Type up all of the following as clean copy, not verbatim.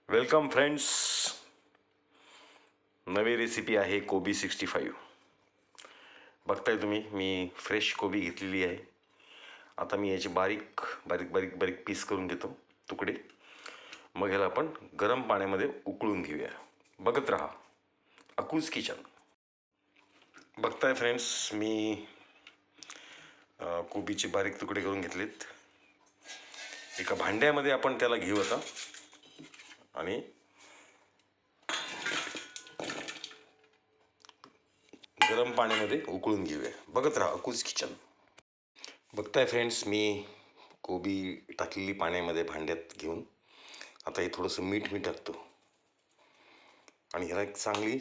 Welcome friends. नवी recipe आहे कोबी 65. बघताय तुम्ही, मी फ्रेश कोबी घेतलेली आहे. आता मी याचे बारीक बारीक बारीक बारीक पीस करून घेतो, तुकडे. मग ह्याला आपण गरम पाण्यामध्ये उकळून घेऊया. बघत राहा अकूज किचन. बघताय फ्रेंड्स, मी कोबीचे बारीक तुकडे करून घेतलेत. एका भांड्यामध्ये आपण त्याला घेऊ आता आणि गरम पाण्यामध्ये उकळून घेऊया. बघत राहा अकूज किचन. बघताय फ्रेंड्स, मी कोबी टाकलेली पाण्यामध्ये भांड्यात घेऊन आता हे थोडंसं मीठ टाकतो आणि ह्याला एक चांगली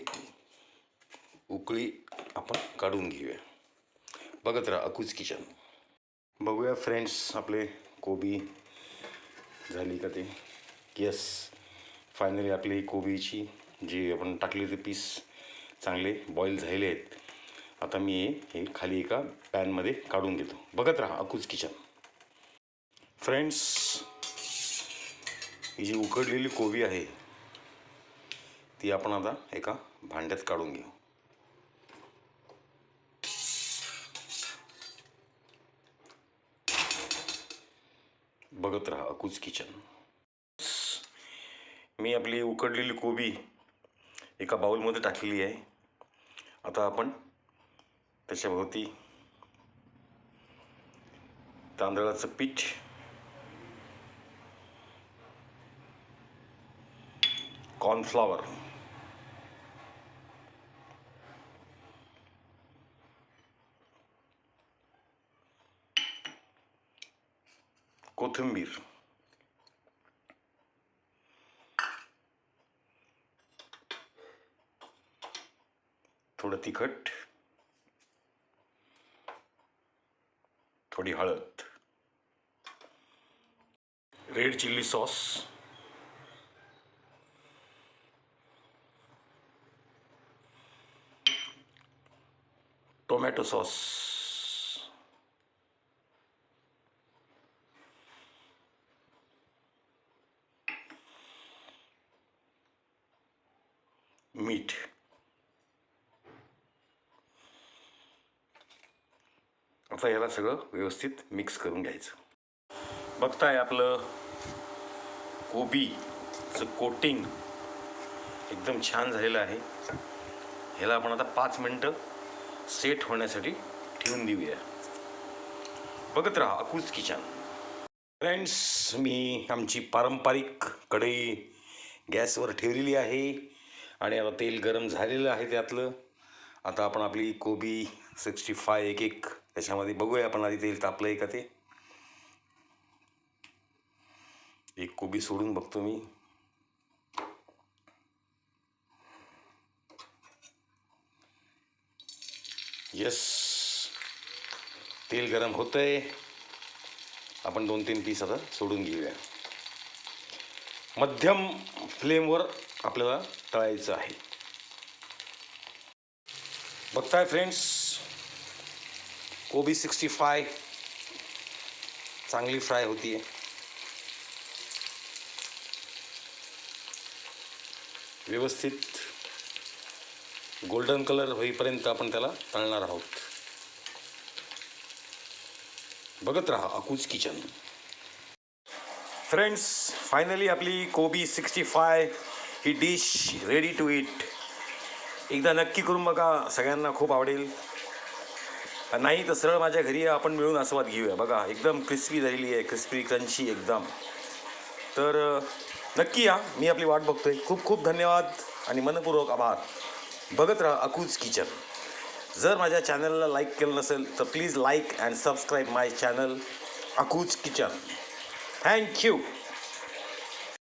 उकळी आपण काढून घेऊया. बघत राहा अकूज किचन. बघूया फ्रेंड्स, आपले कोबी झाली का ते. येस, फायनली आपली कोबीची जी आपण टाकली ते पीस चांगले बॉईल झालेले आहेत. आता मी हे खाली एका पॅनमध्ये काढून घेतो. बघत राहा अकूज किचन. फ्रेंड्स, ही जी उकडलेली कोबी आहे ती आपण आता एका भांड्यात काढून घेऊ. बघत राहा अकूज किचन. मी आपली उकडलेली कोबी एका बाउलमध्ये टाकलेली आहे. आता आपण त्याच्याभोवती तांदळाचं पीठ, कॉर्नफ्लॉवर, कोथिंबीर, थोडं तिखट, थोडी हळद, red chilli sauce, tomato sauce, मीठ. आता याला सगळं व्यवस्थित मिक्स करून घ्यायचं. बघताय आपलं कोबीचं कोटिंग एकदम छान झालेलं आहे. ह्याला आपण आता 5 मिनटं सेट होण्यासाठी ठेवून देऊया. बघत राहा अकूज किचन. फ्रेंड्स, मी आमची पारंपरिक कढई गॅसवर ठेवलेली आहे आणि आता तेल गरम झालेलं आहे त्यातलं. आता आपण आपली कोबी 65 एक एक त्याच्यामध्ये बघूया. आपण आधी तेल तापलं आहे का ते. एक कोबी सोडून बघतो मी. येस, तेल गरम होतंय. आपण 2-3 पीस आता सोडून घेऊया. मध्यम फ्लेमवर आपल्याला तळायचं आहे. बघताय फ्रेंड्स, कोबी 65 चांगली फ्राय होती आहे. व्यवस्थित गोल्डन कलर होईपर्यंत आपण त्याला तळणार आहोत. बघत राहा अकूज किचन. फ्रेंड्स, फायनली आपली कोबी 65 ही डिश रेडी टू ईट. एकदा नक्की करून बघा, सगळ्यांना खूप आवडेल. नाही तर सरळ माझ्या घरी आपण मिळून आस्वाद घेऊया. बघा, एकदम क्रिस्पी झालेली आहे, क्रिस्पी क्रंची एकदम. तर नक्की या, मी आपली वाट बघतोय. खूप खूप धन्यवाद आणि मनपूर्वक आभार. बघत राहा अकूज किचन. जर माझ्या चॅनलला लाईक केलं नसेल तर please like and subscribe my channel Akooj kitchen. Thank you.